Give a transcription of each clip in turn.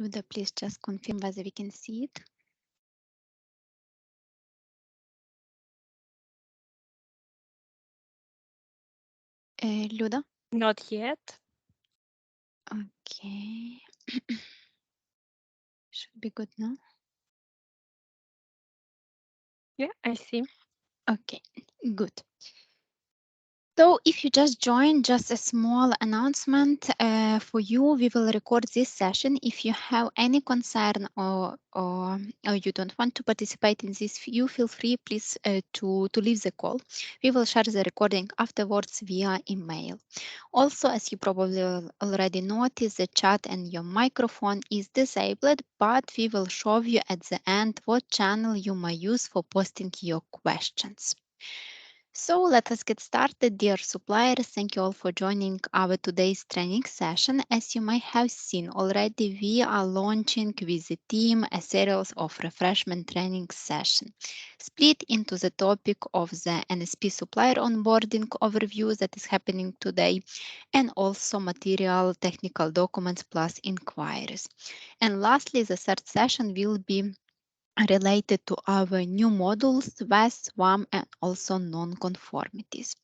Luda, please just confirm whether we can see it. Luda? Not yet. Okay. Should be good now. Yeah, I see. Okay, good. So if you just joined, just a small announcement for you. We will record this session. If you have any concern or you don't want to participate in this, you feel free, please, to leave the call. We will share the recording afterwards via email. Also, as you probably already noticed, the chat and your microphone is disabled, but we will show you at the end what channel you may use for posting your questions. So let us get started, dear suppliers. Thank you all for joining our today's training session. As you might have seen already, we are launching with the team a series of refreshment training session, split into the topic of the NSP supplier onboarding overview that is happening today, and also material technical documents plus inquiries. And lastly, the third session will be related to our new modules, WAS, WAM, and also non-conformities.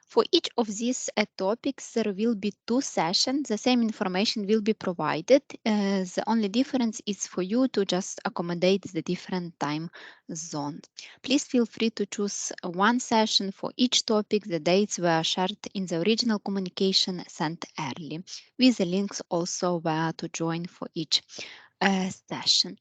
For each of these topics, there will be two sessions. The same information will be provided. The only difference is for you to just accommodate the different time zones. Please feel free to choose one session for each topic. The dates were shared in the original communication sent early, with the links also where to join for each session.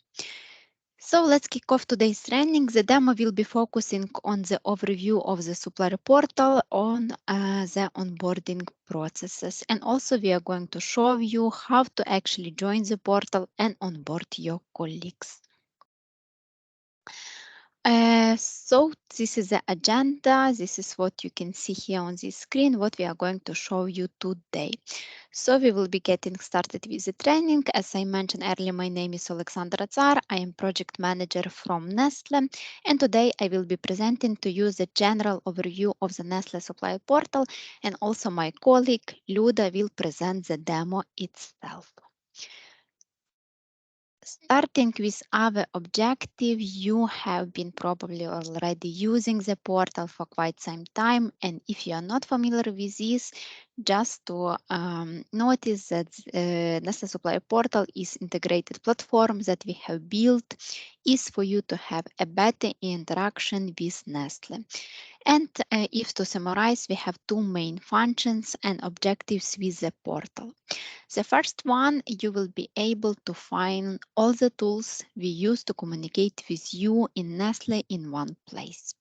So let's kick off today's training. The demo will be focusing on the overview of the supplier portal on the onboarding processes. And also we are going to show you how to actually join the portal and onboard your colleagues. So this is the agenda. This is what you can see here on this screen, what we are going to show you today. So we will be getting started with the training. As I mentioned earlier, my name is Alexandra Tsar. I am project manager from Nestle. And today I will be presenting to you the general overview of the Nestle Supply Portal. And also my colleague Luda will present the demo itself. Starting with our objective, you have been probably already using the portal for quite some time. And if you are not familiar with this, just to notice that Nestle Supply Portal is integrated platform that we have built is for you to have a better interaction with Nestle. And if to summarize, we have two main functions and objectives with the portal. The first one, you will be able to find all the tools we use to communicate with you in Nestle in one place.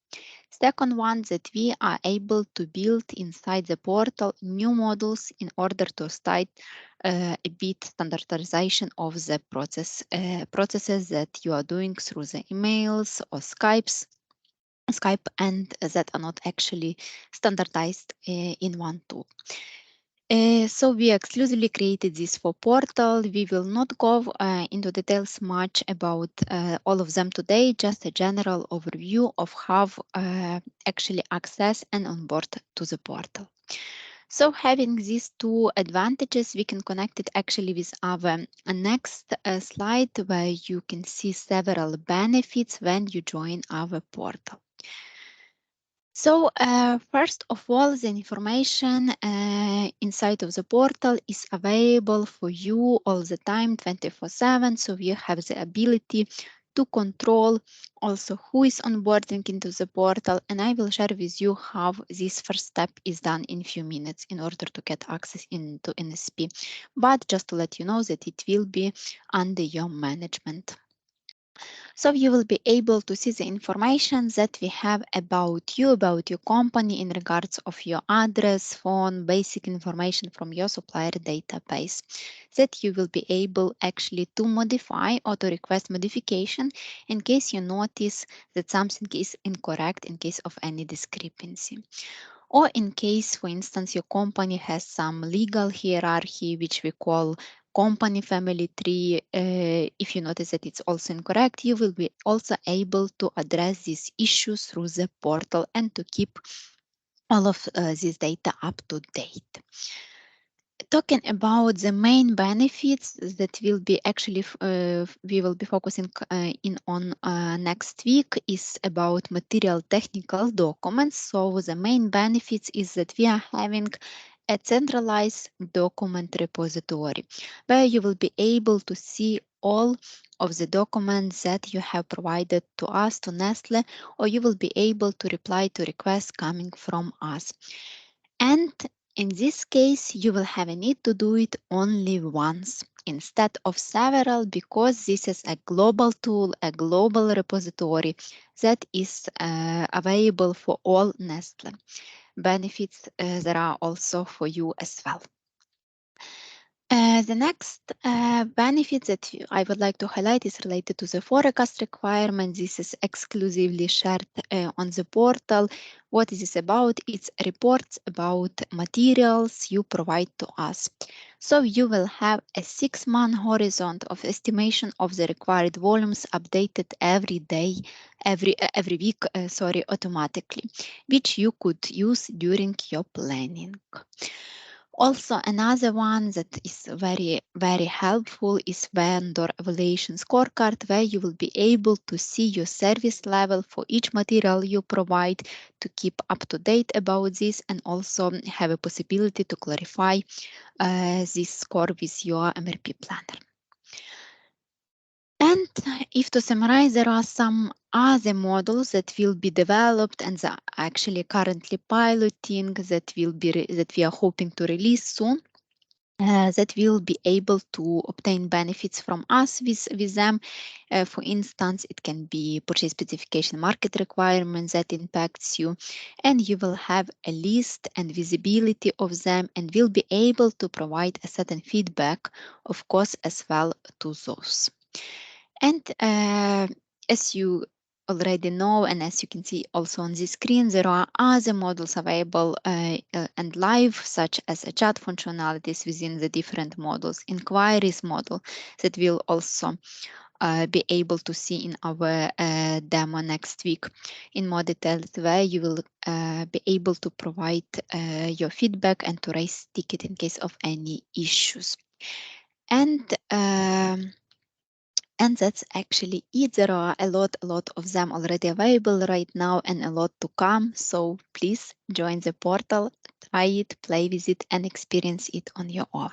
Second one, that we are able to build inside the portal new modules in order to start a bit standardization of the processes that you are doing through the emails or Skype and that are not actually standardized in one tool. So we exclusively created this for portal. We will not go into details much about all of them today, just a general overview of how actually access and onboard to the portal. So having these two advantages, we can connect it actually with our next slide where you can see several benefits when you join our portal. So first of all, the information inside of the portal is available for you all the time, 24/7. So you have the ability to control also who is onboarding into the portal. And I will share with you how this first step is done in a few minutes in order to get access into NSP. But just to let you know that it will be under your management. So you will be able to see the information that we have about you, about your company in regards of your address, phone, basic information from your supplier database that you will be able actually to modify or to request modification in case you notice that something is incorrect in case of any discrepancy. Or in case, for instance, your company has some legal hierarchy, which we call company family tree. If you notice that it's also incorrect, you will be also able to address these issues through the portal and to keep all of this data up to date. Talking about the main benefits that will be actually we will be focusing in on next week is about material technical documents. So the main benefits is that we are having a centralized document repository where you will be able to see all of the documents that you have provided to us, to Nestle, or you will be able to reply to requests coming from us. And in this case, you will have a need to do it only once instead of several, because this is a global tool, a global repository that is available for all Nestle. Benefits there are also for you as well. The next benefit that I would like to highlight is related to the forecast requirement. This is exclusively shared on the portal. What is this about? It's reports about materials you provide to us. So you will have a 6-month horizon of estimation of the required volumes updated every day, every week, automatically, which you could use during your planning. Also, another one that is very, very helpful is vendor evaluation scorecard, where you will be able to see your service level for each material you provide to keep up to date about this, and also have a possibility to clarify this score with your MRP planner. And if to summarize, there are some other models that will be developed and are actually currently piloting that that we are hoping to release soon. That will be able to obtain benefits from us with them. For instance, it can be purchase specification market requirements that impacts you, and you will have a list and visibility of them and will be able to provide a certain feedback, of course, as well to those. And as you already know, and as you can see also on the screen, there are other models available and live, such as a chat functionalities within the different models, inquiries model that will also be able to see in our demo next week in more details, where you will be able to provide your feedback and to raise ticket in case of any issues. And and that's actually it. There are a lot of them already available right now and a lot to come. So please join the portal, try it, play with it, and experience it on your own.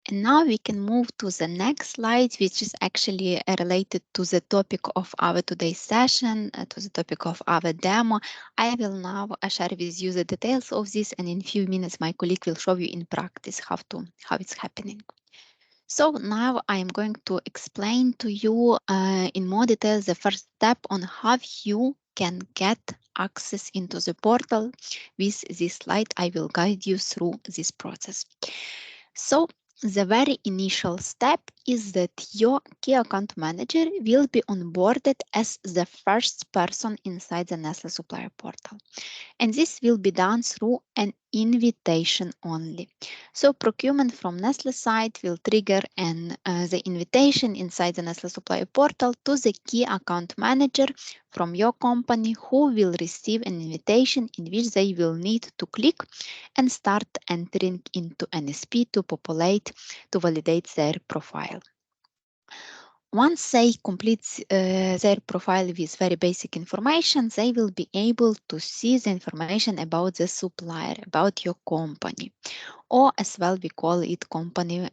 And now we can move to the next slide, which is actually related to the topic of our today's session, to the topic of our demo. I will now share with you the details of this, and in a few minutes my colleague will show you in practice how it's happening. So now I am going to explain to you in more detail the first step on how you can get access into the portal. With this slide, I will guide you through this process. So the very initial step is that your key account manager will be onboarded as the first person inside the Nestle supplier portal. And this will be done through an invitation only. So procurement from Nestle side will trigger the invitation inside the Nestle supplier portal to the key account manager from your company, who will receive an invitation in which they will need to click and start entering into NSP to validate their profile. Once they complete their profile with very basic information, they will be able to see the information about the supplier, about your company, or as well we call it company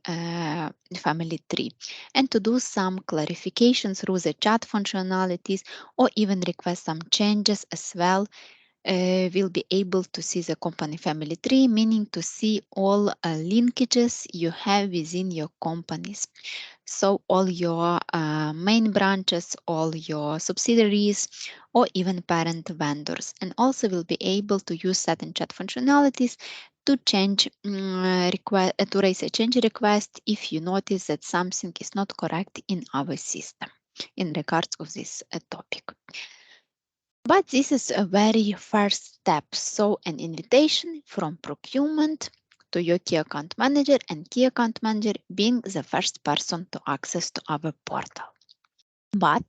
family tree, and to do some clarification through the chat functionalities, or even request some changes as well. Will be able to see the company family tree, meaning to see all linkages you have within your companies. So all your main branches, all your subsidiaries, or even parent vendors, and also will be able to use certain chat functionalities to change to raise a change request if you notice that something is not correct in our system in regards of this topic. But this is a very first step. So an invitation from procurement to your key account manager, and key account manager being the first person to access to our portal. But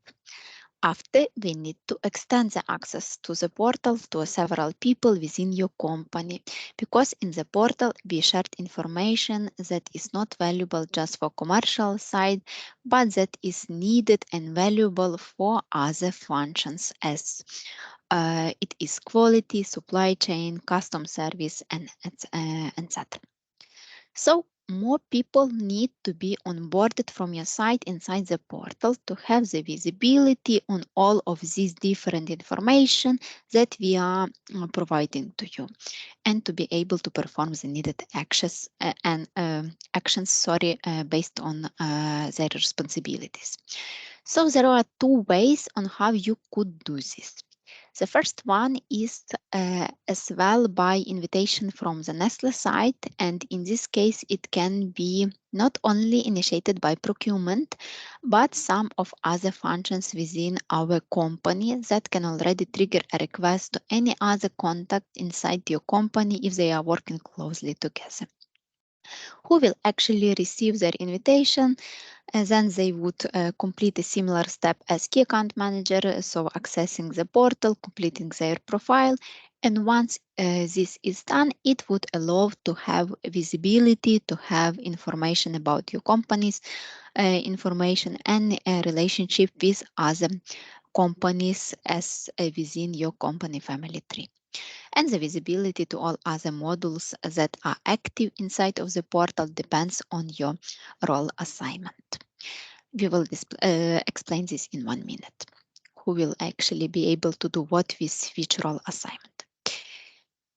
After, we need to extend the access to the portal to several people within your company, because in the portal we shared information that is not valuable just for commercial side, but that is needed and valuable for other functions as it is quality, supply chain, custom service, and etc. So more people need to be onboarded from your site inside the portal to have the visibility on all of these different information that we are providing to you, and to be able to perform the needed actions and actions based on their responsibilities. So there are two ways on how you could do this. The first one is as well by invitation from the Nestle side, and in this case, it can be not only initiated by procurement, but some of other functions within our company that can already trigger a request to any other contact inside your company if they are working closely together, who will actually receive their invitation, and then they would complete a similar step as key account manager, so accessing the portal, completing their profile. And once this is done, it would allow to have visibility, to have information about your company's information and a relationship with other companies as within your company family tree, and the visibility to all other modules that are active inside of the portal depends on your role assignment. We will explain this in 1 minute. Who will actually be able to do what with which role assignment.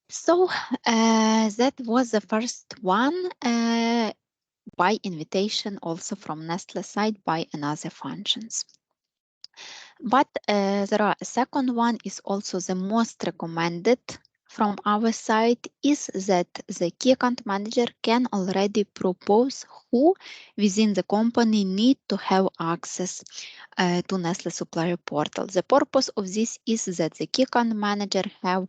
So that was the first one by invitation also from Nestle side by another functions. But there are a second one is also the most recommended from our side, is that the key account manager can already propose who within the company need to have access to Nestle supplier portal. The purpose of this is that the key account manager have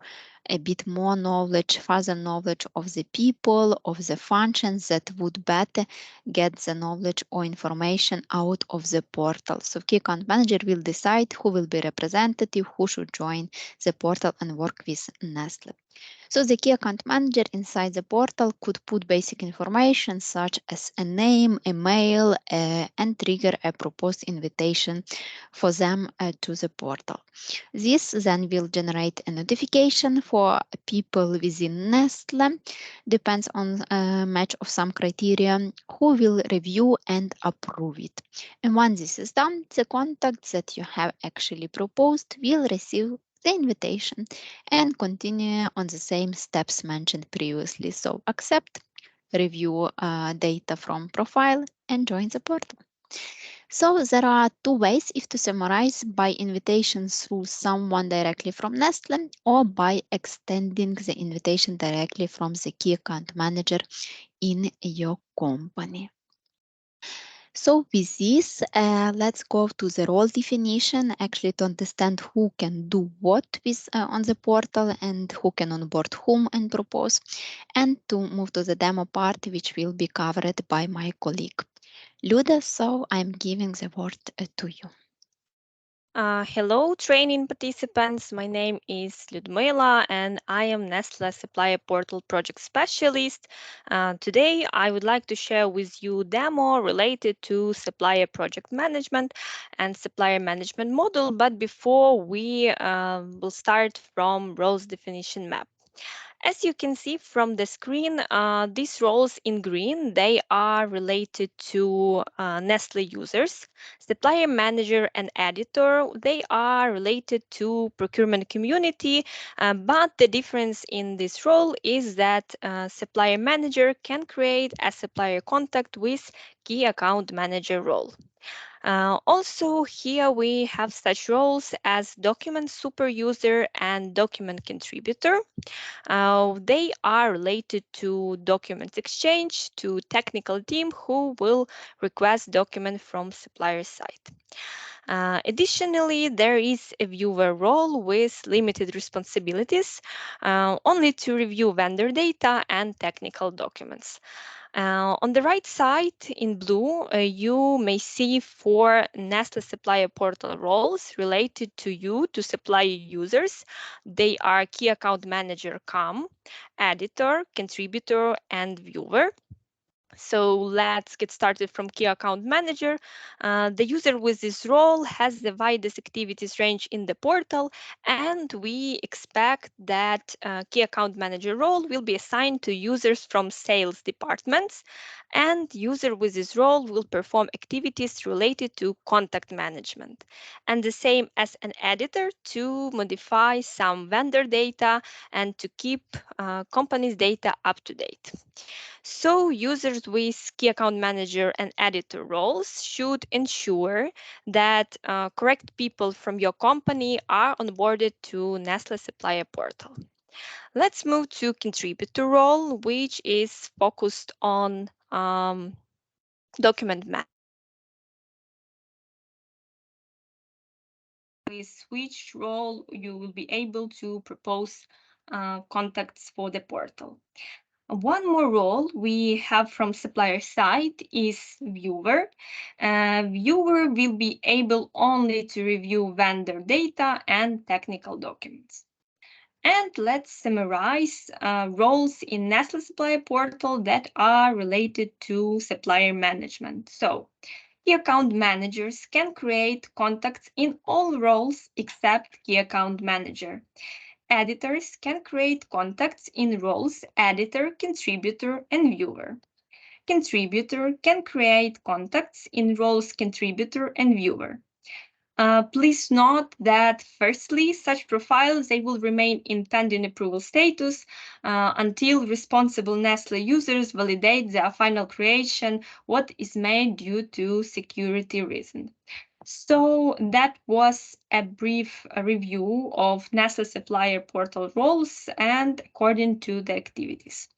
a bit more knowledge, further knowledge of the people, of the functions that would better get the knowledge or information out of the portal. So key account manager will decide who will be representative, who should join the portal and work with Nestle. So the key account manager inside the portal could put basic information such as a name, a mail, and trigger a proposed invitation for them to the portal. This then will generate a notification for people within Nestle, depends on a match of some criteria, who will review and approve it. And once this is done, the contacts that you have actually proposed will receive the invitation and continue on the same steps mentioned previously. So accept, review data from profile, and join the portal. So there are two ways, if to summarize, by invitation through someone directly from Nestle or by extending the invitation directly from the key account manager in your company. So with this, let's go to the role definition, actually to understand who can do what with on the portal and who can onboard whom and propose, and to move to the demo part, which will be covered by my colleague Luda. So I'm giving the word to you. Hello, training participants. My name is Ludmila, and I am Nestle Supplier Portal Project Specialist. Today, I would like to share with you demo related to supplier project management and supplier management model. But before we will start from roles definition map. As you can see from the screen, these roles in green, they are related to Nestle users. Supplier manager and editor, they are related to procurement community, but the difference in this role is that supplier manager can create a supplier contact with key account manager role. Also, here we have such roles as document super user and document contributor. They are related to documents exchange to technical team who will request document from supplier side. Additionally, there is a viewer role with limited responsibilities, only to review vendor data and technical documents. On the right side in blue, you may see four Nestle Supplier Portal roles related to you, to supply users. They are Key Account Manager CAM, Editor, Contributor, and Viewer. So let's get started from Key Account Manager. The user with this role has the widest activities range in the portal, and we expect that Key Account Manager role will be assigned to users from sales departments, and user with this role will perform activities related to contact management. And the same as an editor to modify some vendor data and to keep company's data up to date. So users with Key Account Manager and Editor roles should ensure that correct people from your company are onboarded to Nestle Supplier Portal. Let's move to Contributor role, which is focused on document management. With which role you will be able to propose contacts for the portal. One more role we have from supplier side is viewer. Viewer will be able only to review vendor data and technical documents. And let's summarize roles in Nestle Supplier Portal that are related to supplier management. So, key account managers can create contacts in all roles except key account manager. Editors can create contacts in roles editor, contributor, and viewer. Contributor can create contacts in roles contributor and viewer. Please note that firstly, such profiles they will remain in pending approval status until responsible Nestle users validate their final creation, what is made due to security reasons. So that was a brief review of Nestle supplier portal roles and according to the activities.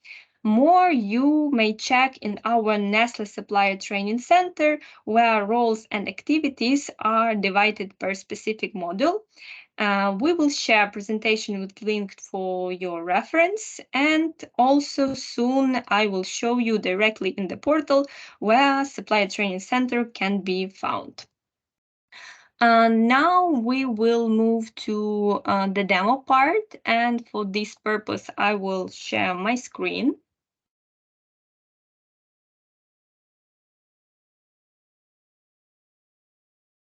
More you may check in our Nestle Supplier Training Center, where roles and activities are divided per specific module. We will share a presentation with link for your reference, and also soon I will show you directly in the portal where Supplier Training Center can be found. Now we will move to the demo part, and for this purpose I will share my screen.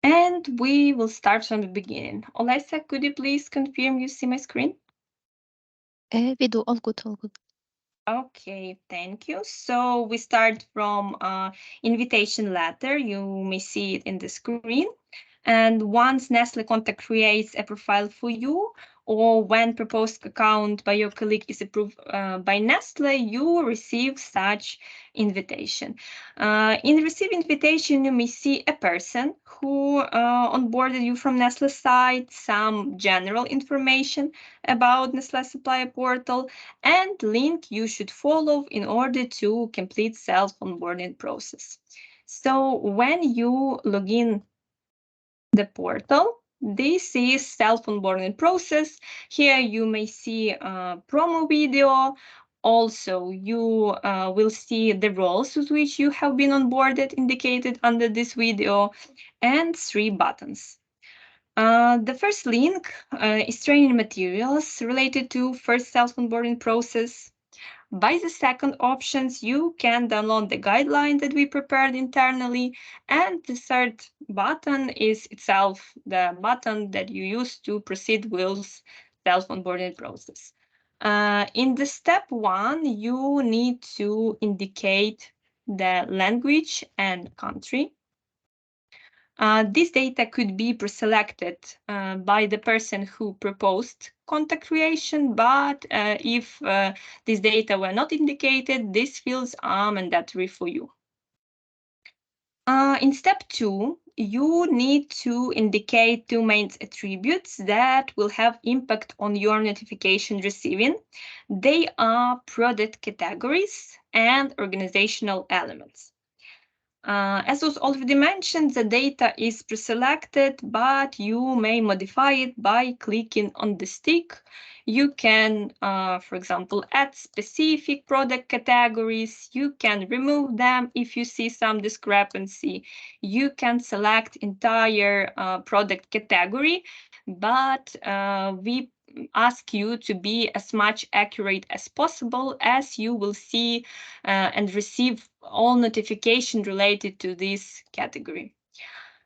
And we will start from the beginning. Olesa, could you please confirm you see my screen? We do all good, all good. Okay, thank you. So we start from invitation letter. You may see it in the screen. And once Nestle Contact creates a profile for you, or when proposed account by your colleague is approved by Nestle, you receive such invitation. In receive invitation, you may see a person who onboarded you from Nestle site, some general information about Nestle Supplier Portal, and link you should follow in order to complete self-onboarding process. So when you log in the portal, this is self-onboarding process. Here you may see a promo video. Also, you will see the roles with which you have been onboarded indicated under this video, and three buttons. The first link is training materials related to first self-onboarding process. By the second options, you can download the guideline that we prepared internally. And the third button is itself the button that you use to proceed with self-onboarding process. In the step one, you need to indicate the language and country. This data could be preselected by the person who proposed contact creation, but if this data were not indicated, these fields are mandatory for you. In step two, you need to indicate two main attributes that will have impact on your notification receiving. They are product categories and organizational elements. As was already mentioned, the data is pre-selected, but you may modify it by clicking on the stick. You can, for example, add specific product categories. You can remove them if you see some discrepancy. You can select entire product category, but we ask you to be as much accurate as possible, as you will see and receive all notification related to this category.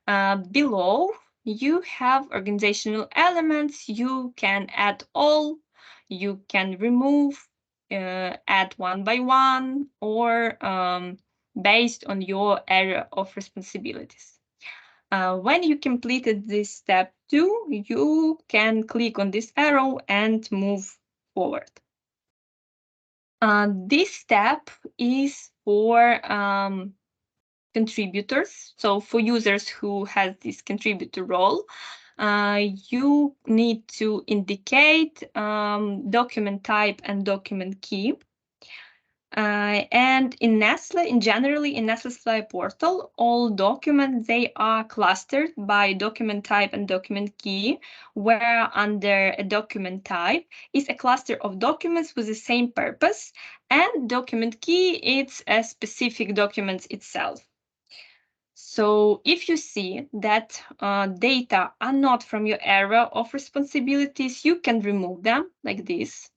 Below, you have organizational elements. You can add all, you can remove, add one by one, or based on your area of responsibilities. When you completed this step 2, you can click on this arrow and move forward. This step is for contributors. So for users who has this contributor role, you need to indicate document type and document key. And in Nestle, generally in Nestle Supply Portal, all documents, they are clustered by document type and document key, where under a document type is a cluster of documents with the same purpose, and document key, it's a specific document itself. So if you see that data are not from your area of responsibilities, you can remove them like this,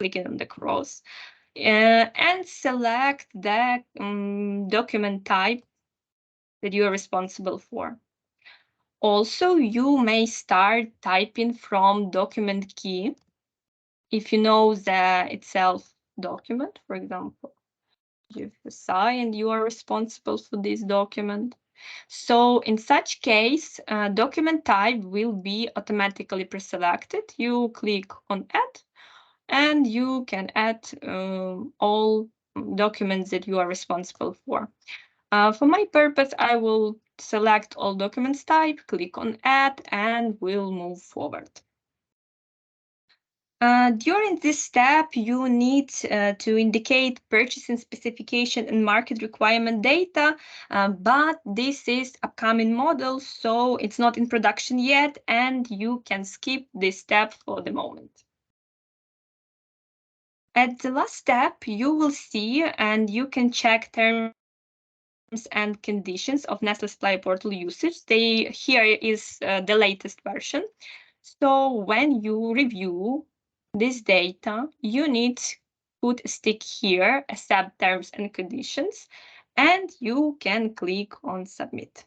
clicking on the cross, and select the document type that you are responsible for. Also, you may start typing from document key if you know the itself document. For example, you have and you are responsible for this document. So in such case, document type will be automatically preselected. You click on add, and you can add all documents that you are responsible for. For my purpose, I will select all documents type, click on add, and we'll move forward. During this step, you need to indicate purchasing specification and market requirement data, but this is upcoming model, so it's not in production yet, and you can skip this step for the moment. At the last step, you will see and you can check terms and conditions of Nestle Supply Portal usage. Here is the latest version. So when you review this data, you need to put a stick here, accept terms and conditions, and you can click on submit.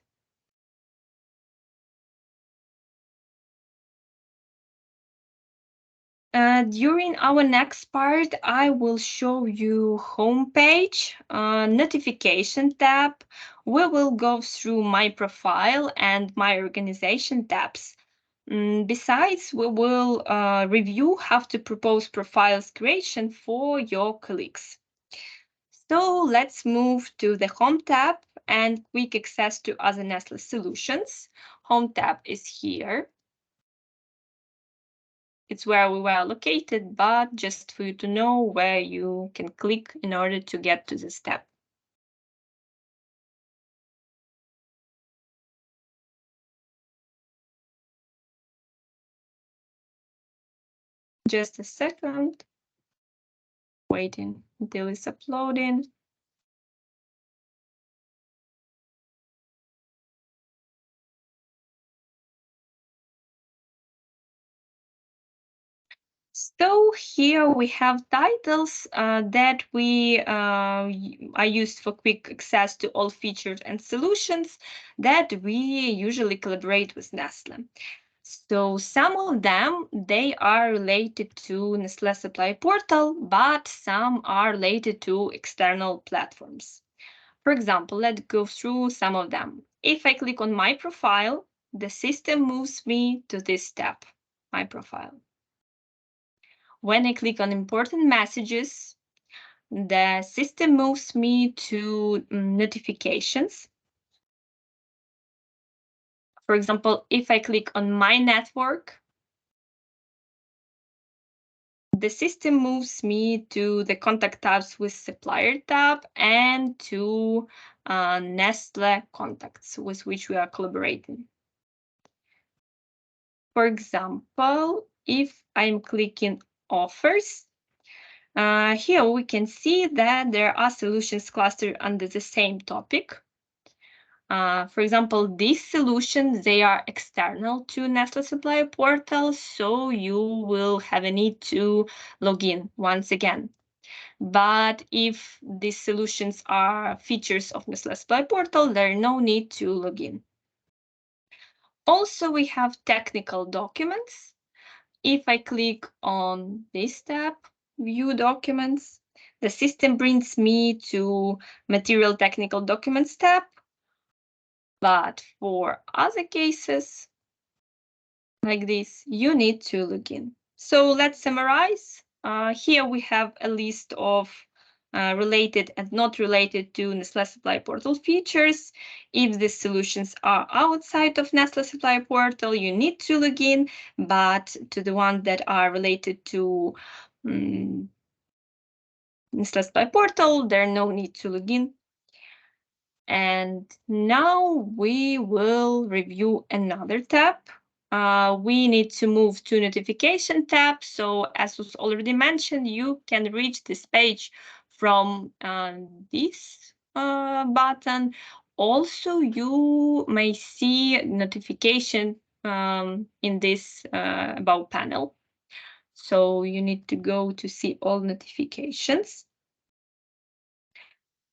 During our next part, I will show you homepage, notification tab. We will go through my profile and my organization tabs. Besides, we will review how to propose profiles creation for your colleagues. So let's move to the Home tab and quick access to other Nestle solutions. Home tab is here. It's where we were located, but just for you to know where you can click in order to get to this tab. Just a second. Waiting until it's uploading. So here we have titles that we are used for quick access to all features and solutions that we usually collaborate with Nestle. So some of them, they are related to Nestle Supply Portal, but some are related to external platforms. For example, let's go through some of them. If I click on my profile, the system moves me to this tab, my profile. When I click on important messages, the system moves me to notifications. For example, if I click on my network, the system moves me to the contact tabs with supplier tab and to Nestle contacts with which we are collaborating. For example, if I'm clicking offers, here we can see that there are solutions clustered under the same topic. For example, these solutions, they are external to Nestle Supplier Portal, so you will have a need to log in once again. But if these solutions are features of Nestle Supplier Portal, there is no need to log in. Also, we have technical documents. If I click on this tab, View Documents, the system brings me to Material Technical Documents tab. But for other cases like this, you need to log in. So let's summarize. Here we have a list of related and not related to Nestle Supply Portal features. If the solutions are outside of Nestle Supply Portal, you need to log in, but to the ones that are related to Nestle Supply Portal, there's no need to log in. And now we will review another tab. We need to move to notification tab. So as was already mentioned, you can reach this page from this button. Also, you may see notification in this About panel. So you need to go to see all notifications.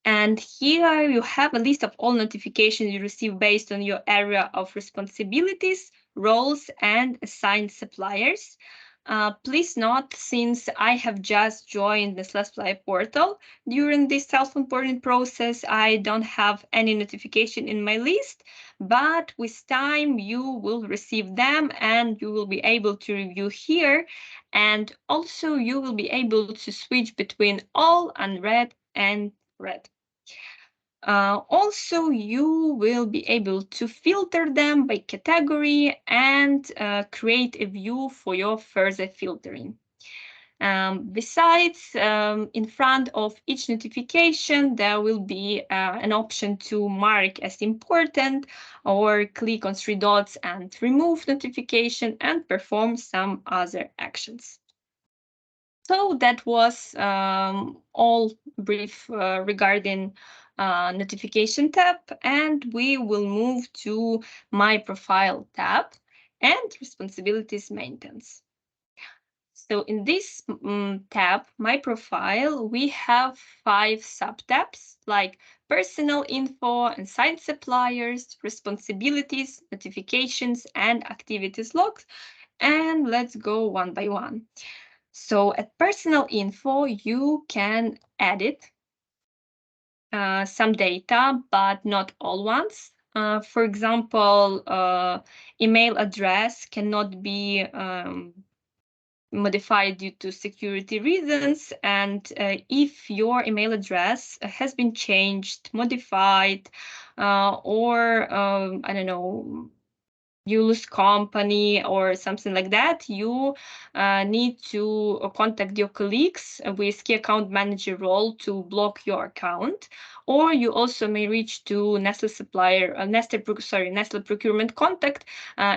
And here you have a list of all notifications you receive based on your area of responsibilities, roles, and assigned suppliers. Please note, since I have just joined the Supply portal during this self-onboarding process, I don't have any notification in my list, but with time you will receive them and you will be able to review here. And also you will be able to switch between all, unread, and read. Also, you will be able to filter them by category and create a view for your further filtering. Besides, in front of each notification, there will be an option to mark as important or click on three dots and remove notification and perform some other actions. So that was all brief regarding notification tab, and we will move to my profile tab and responsibilities maintenance. So in this tab, my profile, we have 5 subtabs like personal info, assigned suppliers, responsibilities, notifications, and activities logs. And let's go one by one. So at personal info, you can edit some data, but not all ones. For example, email address cannot be modified due to security reasons. And if your email address has been changed, modified, or I don't know, you lose company or something like that, you need to contact your colleagues with key account manager role to block your account. Or you also may reach to Nestle supplier, Nestle procurement contact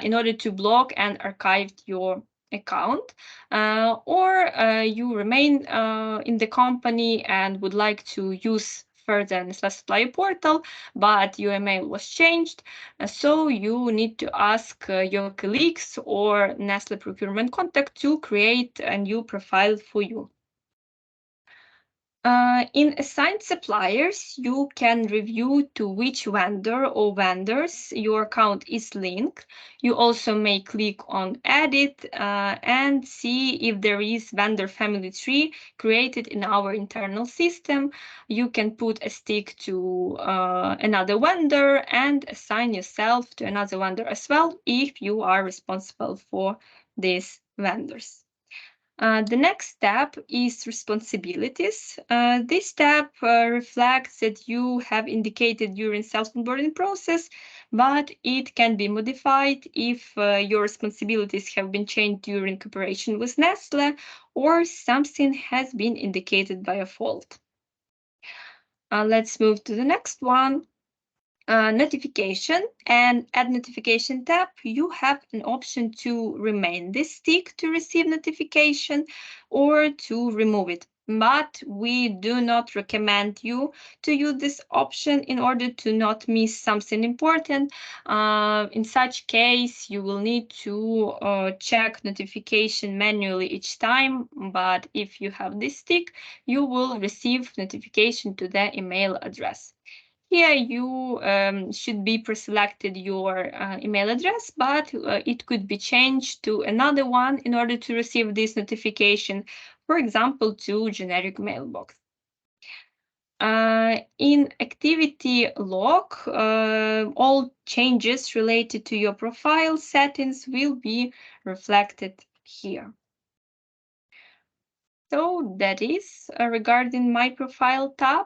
in order to block and archive your account. Or you remain in the company and would like to use further Nestle supplier portal, but your email was changed. So you need to ask your colleagues or Nestle procurement contact to create a new profile for you. In assigned suppliers, you can review to which vendor or vendors your account is linked. You also may click on Edit and see if there is vendor family tree created in our internal system. You can put a stick to another vendor and assign yourself to another vendor as well if you are responsible for these vendors. The next step is responsibilities. This step reflects that you have indicated during self-onboarding process, but it can be modified if your responsibilities have been changed during cooperation with Nestle or something has been indicated by a fault. Let's move to the next one. Notification and add notification tab, you have an option to remain this tick to receive notification or to remove it. But we do not recommend you to use this option in order to not miss something important. In such case, you will need to check notification manually each time. But if you have this tick, you will receive notification to the email address. Here you should be pre-selected your email address, but it could be changed to another one in order to receive this notification, for example, to generic mailbox. In activity log, all changes related to your profile settings will be reflected here. So that is regarding my profile tab.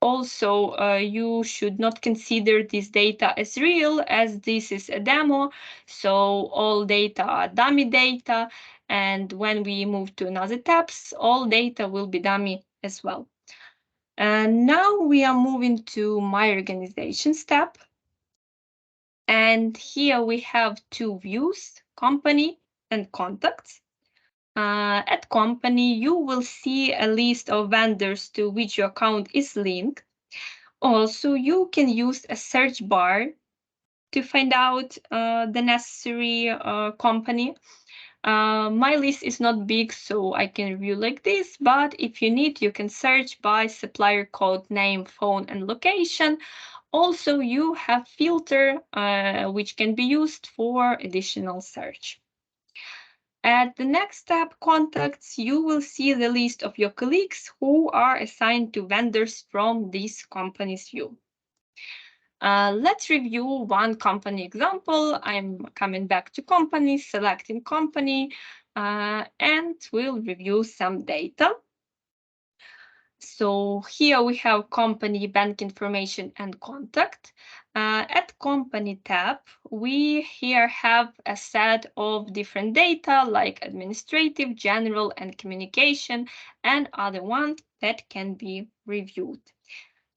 Also, you should not consider this data as real, as this is a demo. So all data are dummy data. And when we move to another tabs, all data will be dummy as well. And now we are moving to my organizations tab. And here we have two views, company and contacts. At company, you will see a list of vendors to which your account is linked. Also, you can use a search bar to find out the necessary company. My list is not big, so I can review like this, but if you need, you can search by supplier code, name, phone, and location. Also, you have filter, which can be used for additional search. At the next tab, Contacts, you will see the list of your colleagues who are assigned to vendors from this company's view. Let's review one company example. I'm coming back to company, selecting company, and we'll review some data. So here we have company, bank information, and contact. At company tab, we here have a set of different data like administrative, general, and communication, and other ones that can be reviewed.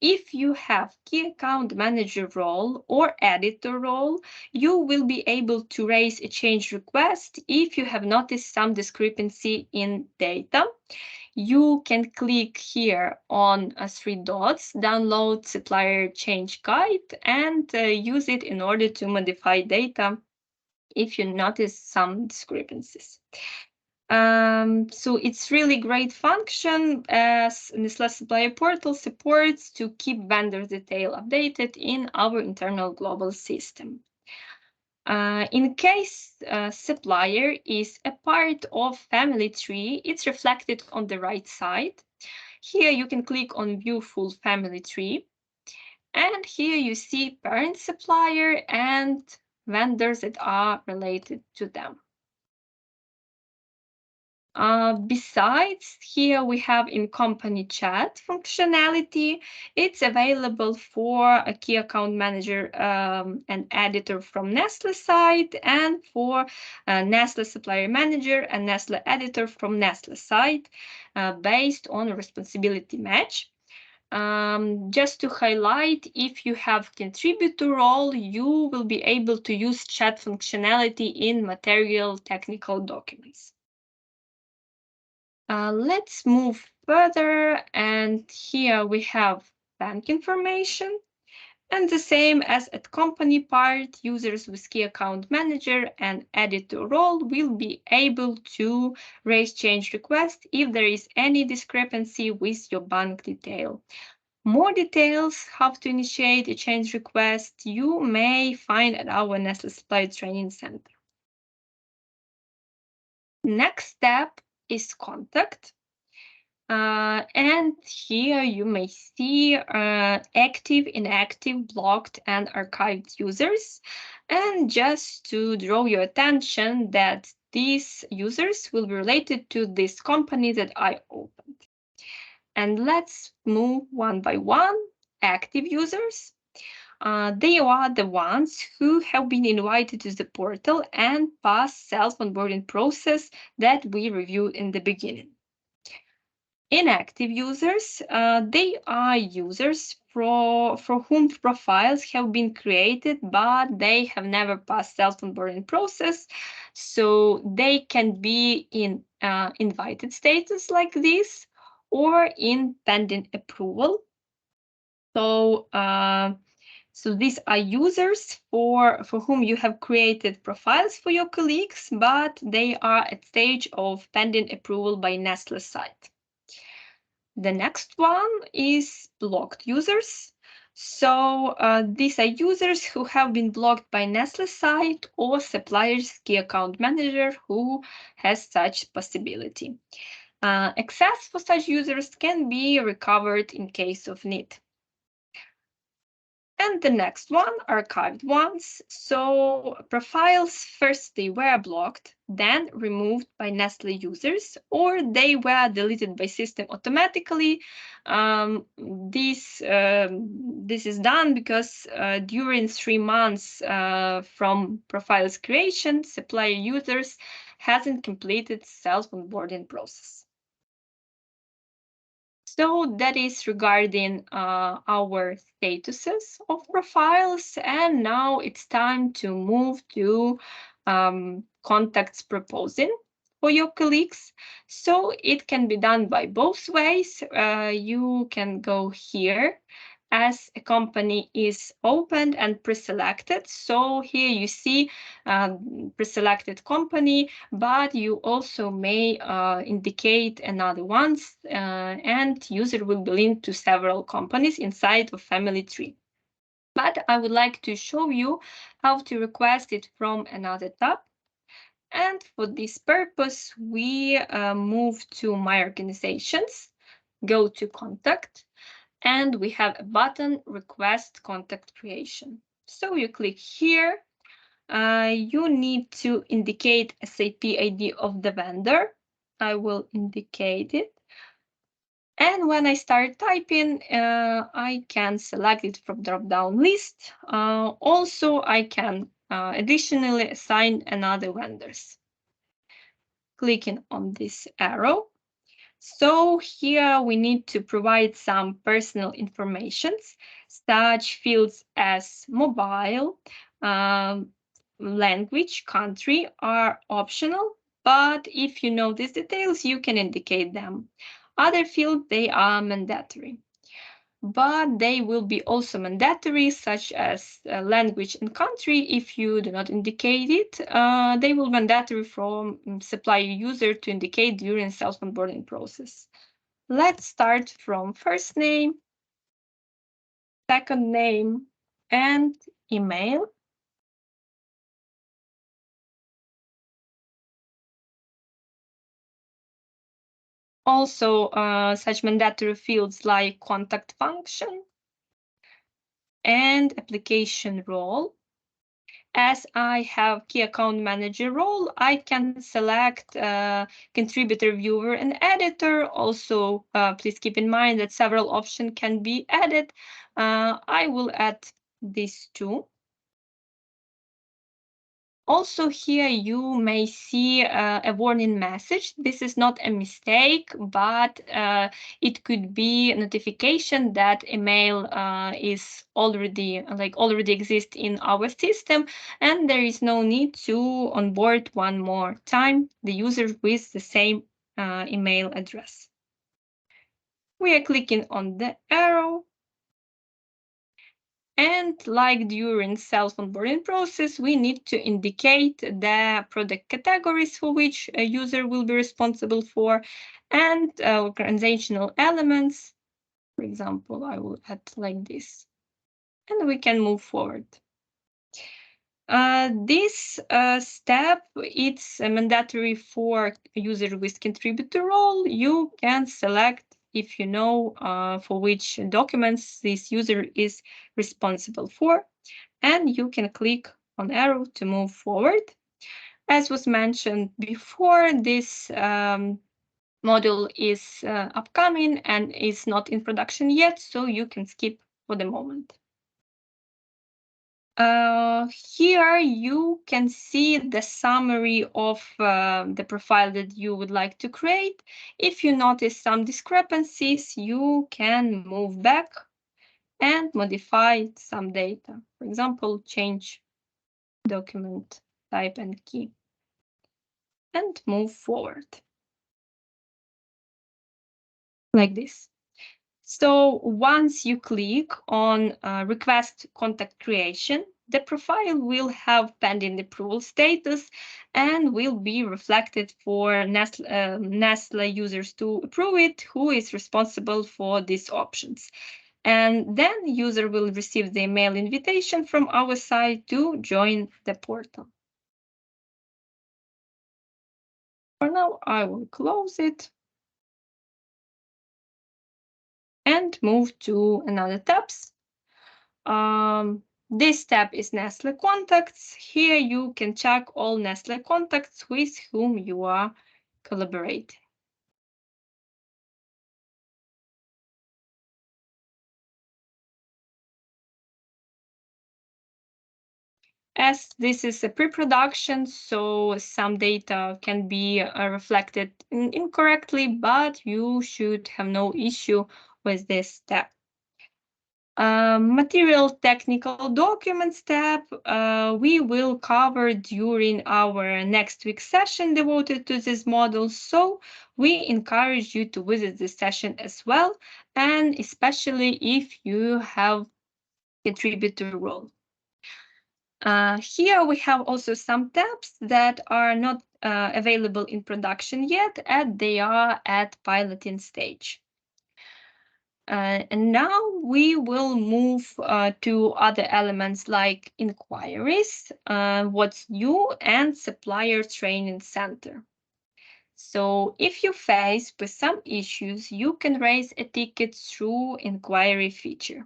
If you have key account manager role or editor role, you will be able to raise a change request if you have noticed some discrepancy in data. You can click here on three dots, download supplier change guide, and use it in order to modify data if you notice some discrepancies. So it's really great function as Nestlé Supplier Portal supports to keep vendor detail updated in our internal global system. In case supplier is a part of family tree, it's reflected on the right side. Here you can click on view full family tree. And here you see parent supplier and vendors that are related to them. Besides, here we have in company chat functionality. It's available for a key account manager and editor from Nestle side, and for Nestle supplier manager and Nestle editor from Nestle side, based on a responsibility match. Just to highlight, if you have contributor role, you will be able to use chat functionality in material technical documents. Let's move further, and here we have bank information. And the same as at company part, users with key account manager and editor role will be able to raise change request if there is any discrepancy with your bank detail. More details how to initiate a change request you may find at our Nestle Supply Training Center. Next step is contact. And here you may see active, inactive, blocked, and archived users. And just to draw your attention that these users will be related to this company that I opened. And let's move one by one. Active users. They are the ones who have been invited to the portal and passed self-onboarding process that we reviewed in the beginning. Inactive users, they are users for whom profiles have been created, but they have never passed self-onboarding process. So they can be in invited status like this or in pending approval. So, so these are users for whom you have created profiles for your colleagues, but they are at stage of pending approval by Nestle site. The next one is blocked users. So these are users who have been blocked by Nestle site or supplier's key account manager who has such possibility. Access for such users can be recovered in case of need. And the next one, archived ones. So profiles firstly were blocked, then removed by Nestle users, or they were deleted by system automatically. This is done because during 3 months from profiles creation, supplier users hasn't completed self-onboarding process. So that is regarding our statuses of profiles. And now it's time to move to contacts proposing for your colleagues. So it can be done by both ways. You can go here as a company is opened and pre-selected. So here you see pre-selected company, but you also may indicate another ones, and user will be linked to several companies inside of family tree. But I would like to show you how to request it from another tab. And for this purpose, we move to My Organizations, go to Contact, and we have a button Request Contact Creation. So you click here. You need to indicate SAP ID of the vendor. I will indicate it. And when I start typing, I can select it from drop-down list. Also, I can additionally assign another vendors. Clicking on this arrow. So here we need to provide some personal information. Such fields as mobile, language, country are optional, but if you know these details, you can indicate them. Other fields, they are mandatory. But they will be also mandatory, such as language and country. If you do not indicate it, they will be mandatory from supplier user to indicate during self-onboarding process. Let's start from first name, second name, and email. Also, such mandatory fields like contact function and application role. As I have key account manager role, I can select contributor, viewer, and editor. Also, please keep in mind that several options can be added. I will add these two. Also here you may see a warning message. This is not a mistake, but it could be a notification that email is already exist in our system, and there is no need to onboard one more time the user with the same email address. We are clicking on the arrow. And like during self-onboarding process, we need to indicate the product categories for which a user will be responsible for and organizational elements. For example, I will add like this, and we can move forward. This step, it's mandatory for a user with contributor role. You can select if you know for which documents this user is responsible for, and you can click on arrow to move forward. As was mentioned before, this module is upcoming and is not in production yet, so you can skip for the moment. Here you can see the summary of the profile that you would like to create. If you notice some discrepancies, you can move back and modify some data. For example, change document type and key and move forward like this. So once you click on request contact creation, the profile will have pending approval status and will be reflected for Nestle users to approve it, who is responsible for these options. And then user will receive the email invitation from our side to join the portal. For now, I will close it and move to another tabs. This tab is Nestle Contacts. Here you can check all Nestle contacts with whom you are collaborating. As this is a pre-production, so some data can be reflected incorrectly, but you should have no issue with this tab. Material technical documents tab, we will cover during our next week's session devoted to this model. So we encourage you to visit this session as well, and especially if you have contributor role. Here we have also some tabs that are not available in production yet, and they are at piloting stage. And now we will move to other elements like inquiries, what's new, and supplier training center. So if you face with some issues, you can raise a ticket through inquiry feature.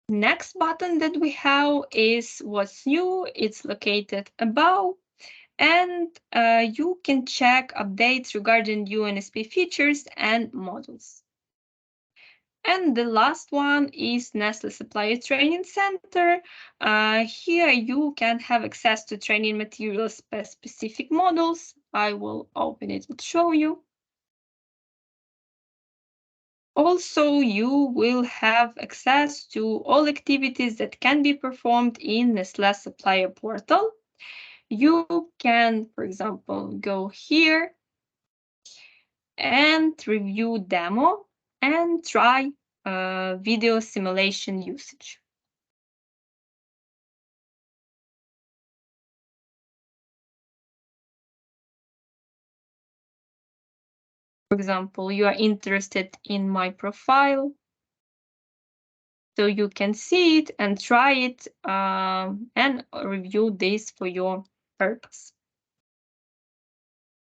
Next button that we have is what's new. It's located above. And you can check updates regarding UNSP features and models. And the last one is Nestle Supplier Training Center. Here you can have access to training materials per specific models. I will open it and show you. Also, you will have access to all activities that can be performed in Nestle Supplier Portal. You can, for example, go here and review demo and try video simulation usage. For example, you are interested in my profile, so you can see it and try it and review this for your purpose.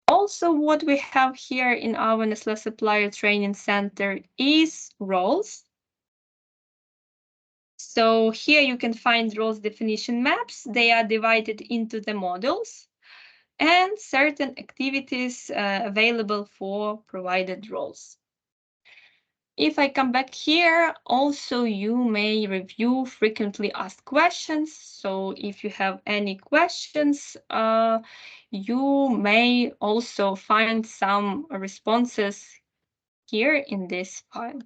Also, what we have here in our Nestle Supplier Training Center is roles. So here you can find roles definition maps. They are divided into the modules and certain activities available for provided roles. If I come back here, also you may review frequently asked questions. So if you have any questions, you may also find some responses here in this file.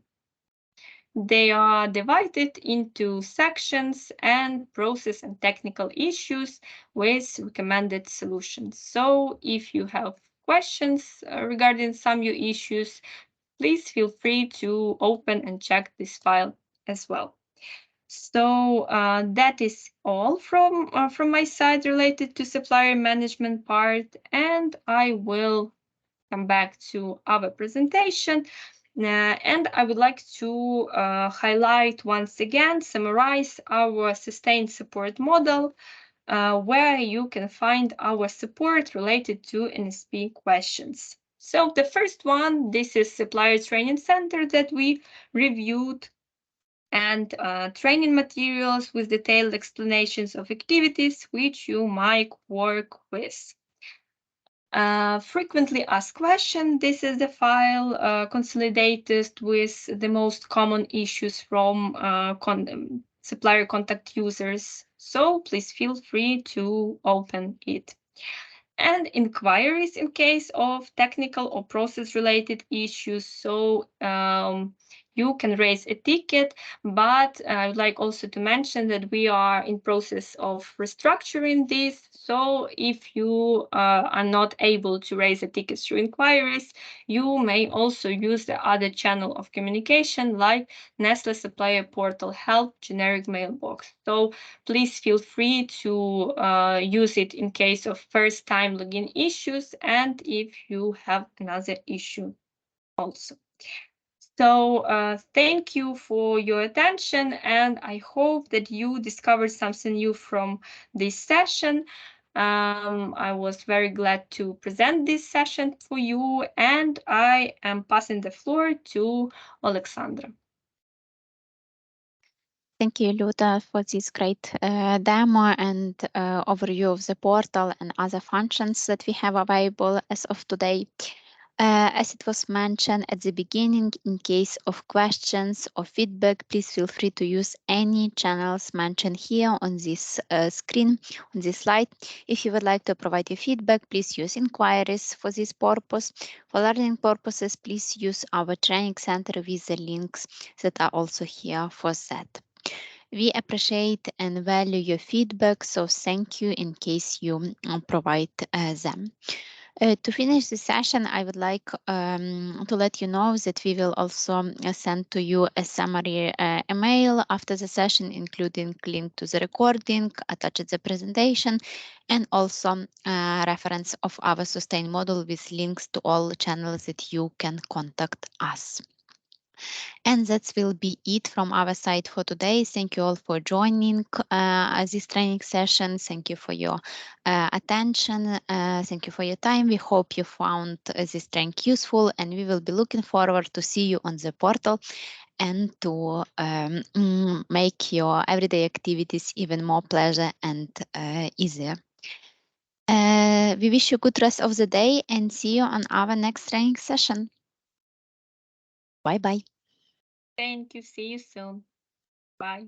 They are divided into sections and process and technical issues with recommended solutions. So if you have questions regarding some new issues, please feel free to open and check this file as well. So that is all from my side related to supplier management part, and I will come back to our presentation. And I would like to highlight once again, summarize our sustained support model, where you can find our support related to NSP questions. So the first one, this is Supplier Training Center that we reviewed. and training materials with detailed explanations of activities which you might work with. Frequently asked question. This is the file consolidated with the most common issues from supplier contact users. So please feel free to open it. And inquiries in case of technical or process related issues. So you can raise a ticket, but I would like also to mention that we are in process of restructuring this. So if you are not able to raise a ticket through inquiries, you may also use the other channel of communication like Nestle Supplier Portal Help generic mailbox. So please feel free to use it in case of first time login issues and if you have another issue also. So thank you for your attention, and I hope that you discovered something new from this session. I was very glad to present this session for you, and I am passing the floor to Alexandra. Thank you, Luda, for this great demo and overview of the portal and other functions that we have available as of today. As it was mentioned at the beginning, in case of questions or feedback, please feel free to use any channels mentioned here on this screen, on this slide. If you would like to provide your feedback, please use inquiries for this purpose. For learning purposes, please use our training center with the links that are also here for that. We appreciate and value your feedback, so thank you in case you provide them. To finish the session, I would like to let you know that we will also send to you a summary email after the session, including link to the recording, attached the presentation, and also reference of our sustain model with links to all channels that you can contact us. And that will be it from our side for today. Thank you all for joining this training session. Thank you for your attention. Thank you for your time. We hope you found this training useful, and we will be looking forward to see you on the portal and to make your everyday activities even more pleasure and easier. We wish you good rest of the day and see you on our next training session. Bye bye. Thank you. See you soon. Bye.